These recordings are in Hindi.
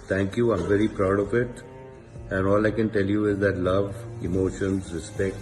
Thank you. I'm very proud of it. And all I can tell you is that love, emotions, respect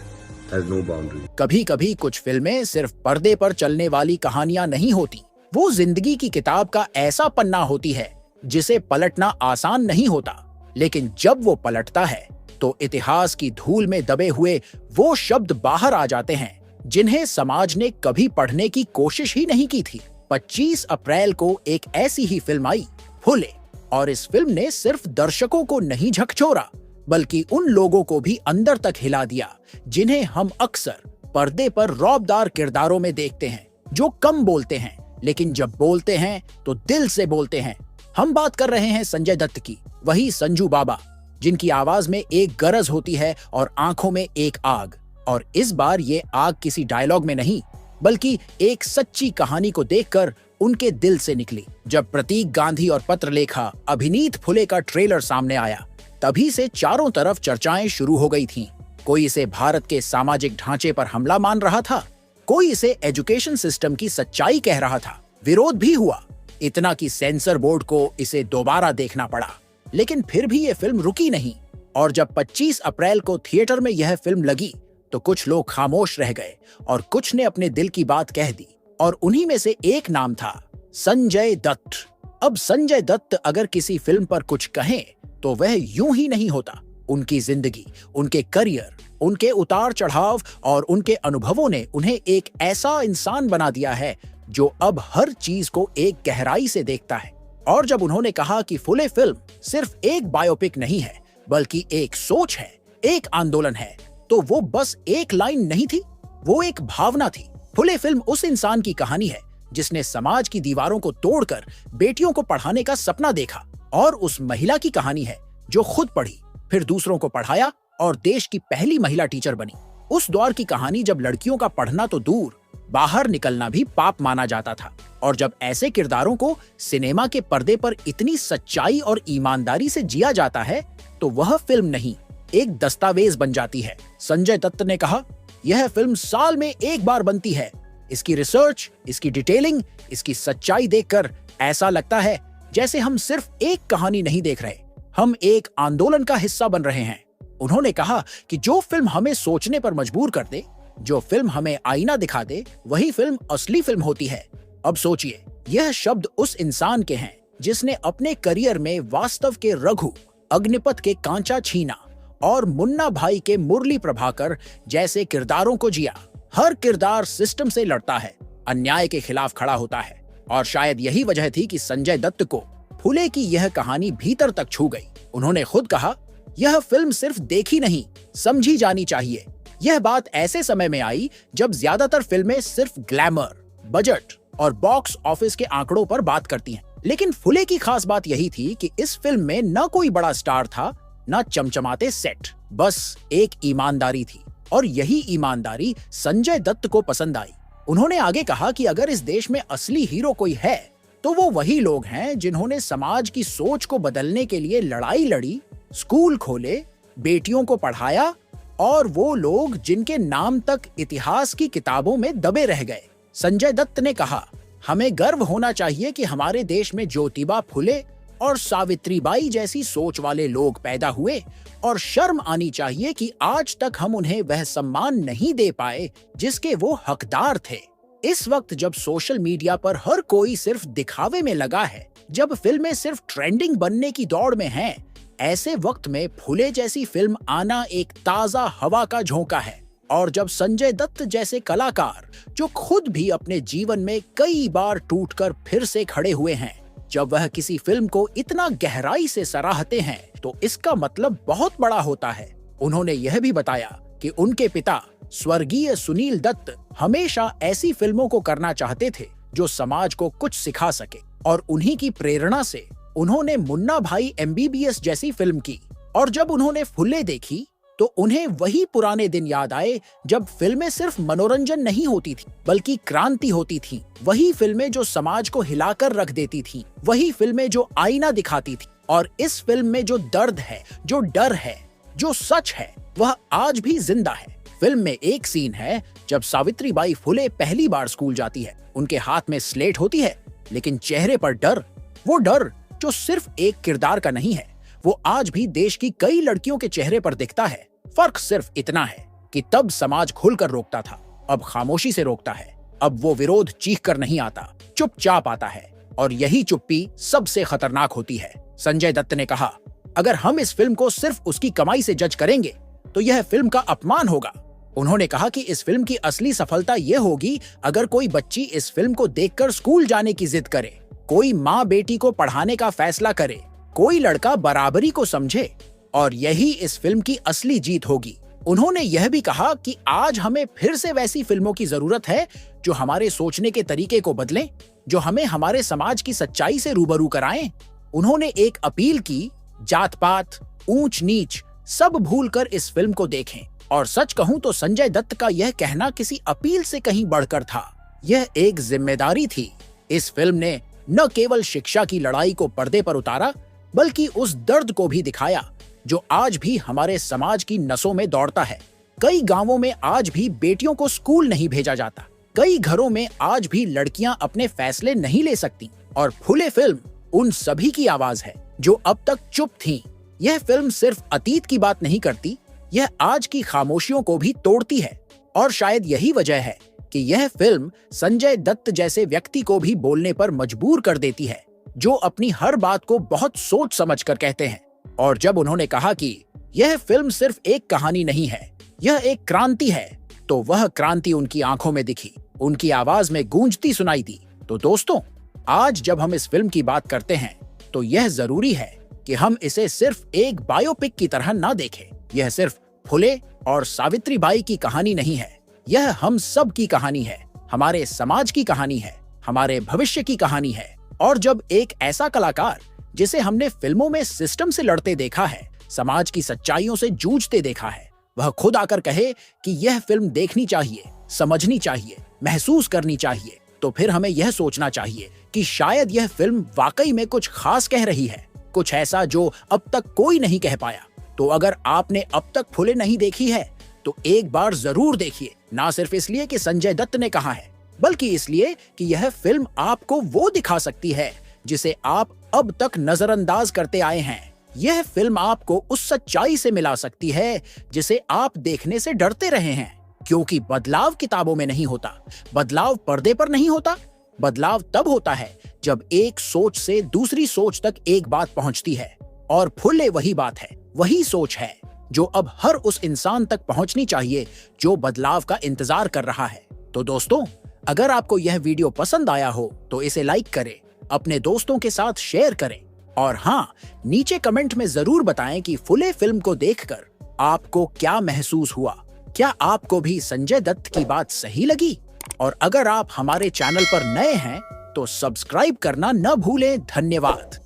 has no boundaries. कभी कभी कुछ फिल्में सिर्फ पर्दे पर चलने वाली कहानियां नहीं होती, वो जिंदगी की किताब का ऐसा पन्ना होती है जिसे पलटना आसान नहीं होता, लेकिन जब वो पलटता है तो इतिहास की धूल में दबे हुए वो शब्द बाहर आ जाते हैं जिन्हें समाज ने कभी पढ़ने की कोशिश ही नहीं की थी। 25 अप्रैल को एक ऐसी ही फिल्म आई, फुले, और इस फिल्म ने सिर्फ दर्शकों को नहीं झकझोरा बल्कि उन लोगों को भी अंदर तक हिला दिया जिन्हें हम अक्सर पर्दे पर रौबदार किरदारों में देखते हैं, जो कम बोलते हैं लेकिन जब बोलते हैं तो दिल से बोलते हैं। हम बात कर रहे हैं संजय दत्त की, वही संजू बाबा जिनकी आवाज में एक गरज होती है और आंखों में एक आग। और इस बार ये आग किसी डायलॉग में नहीं बल्कि एक सच्ची कहानी को देखकर उनके दिल से निकली। जब प्रतीक गांधी और पत्रलेखा अभिनीत फुले का ट्रेलर सामने आया, तभी से चारों तरफ चर्चाएं शुरू हो गई थीं। कोई इसे भारत के सामाजिक ढांचे पर हमला मान रहा था, कोई इसे एजुकेशन सिस्टम की सच्चाई कह रहा था। विरोध भी हुआ, इतना कि सेंसर बोर्ड को इसे दोबारा देखना पड़ा। लेकिन फिर भी ये फिल्म रुकी नहीं, और जब 25 अप्रैल को थिएटर में यह फिल्म लगी तो कुछ लोग खामोश रह गए और कुछ ने अपने दिल की बात कह दी, और उन्हीं में से एक नाम था संजय दत्त। अब संजय दत्त अगर किसी फिल्म पर कुछ कहें तो वह यूं ही नहीं होता। उनकी जिंदगी, उनके करियर, उनके उतार चढ़ाव और उनके अनुभवों ने उन्हें एक ऐसा इंसान बना दिया है जो अब हर चीज को एक गहराई से देखता है। और जब उन्होंने कहा कि फुले फिल्म सिर्फ एक बायोपिक नहीं है बल्कि एक सोच है, एक आंदोलन है, तो वो बस एक लाइन नहीं थी, वो एक भावना थी। फुले फिल्म उस इंसान की कहानी है जिसने समाज की दीवारों को तोड़कर बेटियों को पढ़ाने का सपना देखा, और उस महिला की कहानी है जो खुद पढ़ी, फिर दूसरों को पढ़ाया और देश की पहली महिला टीचर बनी। उस दौर की कहानी जब लड़कियों का पढ़ना तो दूर, बाहर निकलना भी पाप माना जाता था। और जब ऐसे किरदारों को सिनेमा के पर्दे पर इतनी सच्चाई और ईमानदारी से जिया जाता है तो वह फिल्म नहीं, एक दस्तावेज बन जाती है। संजय दत्त ने कहा, यह फिल्म साल में एक बार बनती है। इसकी रिसर्च, इसकी डिटेलिंग, इसकी सच्चाई देखकर ऐसा लगता है जैसे हम सिर्फ एक कहानी नहीं देख रहे, हम एक आंदोलन का हिस्सा बन रहे हैं। उन्होंने कहा कि जो फिल्म हमें सोचने पर मजबूर कर दे, जो फिल्म हमें आईना दिखा दे, वही फिल्म असली फिल्म होती है। अब सोचिए, यह शब्द उस इंसान के हैं जिसने अपने करियर में वास्तव के रघु, अग्निपथ के कांचा छीना और मुन्ना भाई के मुरली प्रभाकर जैसे किरदारों को जिया। हर किरदार सिस्टम से लड़ता है, अन्याय के खिलाफ खड़ा होता है, और शायद यही वजह थी कि संजय दत्त को फुले की यह कहानी भीतर तक छू गई। उन्होंने खुद कहा, यह फिल्म सिर्फ देखी नहीं, समझी जानी चाहिए। यह बात ऐसे समय में आई जब ज्यादातर फिल्में सिर्फ ग्लैमर, बजट और बॉक्स ऑफिस के आंकड़ों पर बात करती हैं। लेकिन फुले की खास बात यही थी कि इस फिल्म में न कोई बड़ा स्टार था, न चमचमाते सेट, बस एक ईमानदारी थी, और यही ईमानदारी संजय दत्त को पसंद आई। उन्होंने आगे कहा कि अगर इस देश में असली हीरो कोई है तो वो वही लोग हैं जिन्होंने समाज की सोच को बदलने के लिए लड़ाई लड़ी, स्कूल खोले, बेटियों को पढ़ाया, और वो लोग जिनके नाम तक इतिहास की किताबों में दबे रह गए। संजय दत्त ने कहा, हमें गर्व होना चाहिए कि हमारे देश में ज्योतिबा फुले और सावित्रीबाई जैसी सोच वाले लोग पैदा हुए, और शर्म आनी चाहिए कि आज तक हम उन्हें वह सम्मान नहीं दे पाए जिसके वो हकदार थे। इस वक्त जब सोशल मीडिया पर हर कोई सिर्फ दिखावे में लगा है, जब फिल्में सिर्फ ट्रेंडिंग बनने की दौड़ में हैं, ऐसे वक्त में फुले जैसी फिल्म आना एक ताजा हवा का झोंका है। और जब संजय दत्त जैसे कलाकार, जो खुद भी अपने जीवन में कई बार टूटकर फिर से खड़े हुए हैं, जब वह किसी फिल्म को इतना गहराई से सराहते हैं तो इसका मतलब बहुत बड़ा होता है। उन्होंने यह भी बताया कि उनके पिता स्वर्गीय सुनील दत्त हमेशा ऐसी फिल्मों को करना चाहते थे जो समाज को कुछ सिखा सके, और उन्हीं की प्रेरणा से उन्होंने मुन्ना भाई MBBS जैसी फिल्म की। और जब उन्होंने फुले देखी तो उन्हें वही पुराने दिन याद आए जब फिल्में सिर्फ मनोरंजन नहीं होती थी बल्कि क्रांति होती थी। वही फिल्में जो समाज को हिलाकर रख देती थी, वही फिल्में जो आईना दिखाती थी। और इस फिल्म में जो दर्द है, जो डर है, जो सच है, वह आज भी जिंदा है। फिल्म में एक सीन है जब सावित्रीबाई फुले पहली बार स्कूल जाती है। उनके हाथ में स्लेट होती है, लेकिन चेहरे पर डर, वो डर जो सिर्फ एक किरदार का नहीं है, वो आज भी देश की कई लड़कियों के चेहरे पर दिखता है। फर्क सिर्फ इतना है कि तब समाज खुलकर रोकता था, अब खामोशी से रोकता है। अब वो विरोध चीख कर नहीं आता, चुपचाप आता है, और यही चुप्पी सबसे खतरनाक होती है। संजय दत्त ने कहा, अगर हम इस फिल्म को सिर्फ उसकी कमाई से जज करेंगे तो यह फिल्म का अपमान होगा। उन्होंने कहा कि इस फिल्म की असली सफलता यह होगी अगर कोई बच्ची इस फिल्म को देखकर स्कूल जाने की जिद करे, कोई माँ बेटी को पढ़ाने का फैसला करे, कोई लड़का बराबरी को समझे, और यही इस फिल्म की असली जीत होगी। उन्होंने यह भी कहा कि आज हमें फिर से वैसी फिल्मों की जरूरत है जो हमारे सोचने के तरीके को बदलें, जो हमें हमारे समाज की सच्चाई से रूबरू कराएं। उन्होंने एक अपील की, जात पात, ऊंच नीच सब भूलकर इस फिल्म को देखें। और सच कहूं तो संजय दत्त का यह कहना किसी अपील से कहीं बढ़कर था, यह एक जिम्मेदारी थी। इस फिल्म ने न केवल शिक्षा की लड़ाई को पर्दे पर उतारा, बल्कि उस दर्द को भी दिखाया जो आज भी हमारे समाज की नसों में दौड़ता है। कई गांवों में आज भी बेटियों को स्कूल नहीं भेजा जाता, कई घरों में आज भी लड़कियां अपने फैसले नहीं ले सकती, और फुले फिल्म उन सभी की आवाज है जो अब तक चुप थीं। यह फिल्म सिर्फ अतीत की बात नहीं करती, यह आज की खामोशियों को भी तोड़ती है। और शायद यही वजह है कि यह फिल्म संजय दत्त जैसे व्यक्ति को भी बोलने पर मजबूर कर देती है, जो अपनी हर बात को बहुत सोच समझ कर कहते हैं। और जब उन्होंने कहा कि यह फिल्म सिर्फ एक कहानी नहीं है, यह एक क्रांति है, तो वह क्रांति उनकी आंखों में दिखी, उनकी आवाज में गूंजती सुनाई दी। तो दोस्तों, आज जब हम इस फिल्म की बात करते हैं तो यह जरूरी है कि हम इसे सिर्फ एक बायोपिक की तरह ना देखें। यह सिर्फ फुले और सावित्री बाई की कहानी नहीं है, यह हम सब की कहानी है, हमारे समाज की कहानी है, हमारे भविष्य की कहानी है। और जब एक ऐसा कलाकार जिसे हमने फिल्मों में सिस्टम से लड़ते देखा है, समाज की सच्चाइयों से जूझते देखा है, वह खुद आकर कहे कि यह फिल्म देखनी चाहिए, समझनी चाहिए, महसूस करनी चाहिए, तो फिर हमें यह सोचना चाहिए कि शायद यह फिल्म वाकई में कुछ खास कह रही है, कुछ ऐसा जो अब तक कोई नहीं कह पाया। तो अगर आपने अब तक फुले नहीं देखी है तो एक बार जरूर देखिए, ना सिर्फ इसलिए कि संजय दत्त ने कहा है, बल्कि इसलिए कि यह फिल्म आपको वो दिखा सकती है जिसे आप अब तक नजरअंदाज करते आए हैं। यह फिल्म आपको उस सच्चाई से मिला सकती है जिसे आप देखने से डरते रहे हैं, क्योंकि बदलाव किताबों में नहीं होता, बदलाव पर्दे पर नहीं होता। बदलाव तब होता है जब एक सोच से दूसरी सोच तक एक बात पहुंचती है, और फुले वही बात है, वही सोच है जो अब हर उस इंसान तक पहुंचनी चाहिए जो बदलाव का इंतजार कर रहा है। तो दोस्तों, अगर आपको यह वीडियो पसंद आया हो तो इसे लाइक करें, अपने दोस्तों के साथ शेयर करें, और हाँ, नीचे कमेंट में जरूर बताएं कि फुले फिल्म को देखकर आपको क्या महसूस हुआ। क्या आपको भी संजय दत्त की बात सही लगी? और अगर आप हमारे चैनल पर नए हैं तो सब्सक्राइब करना न भूलें। धन्यवाद।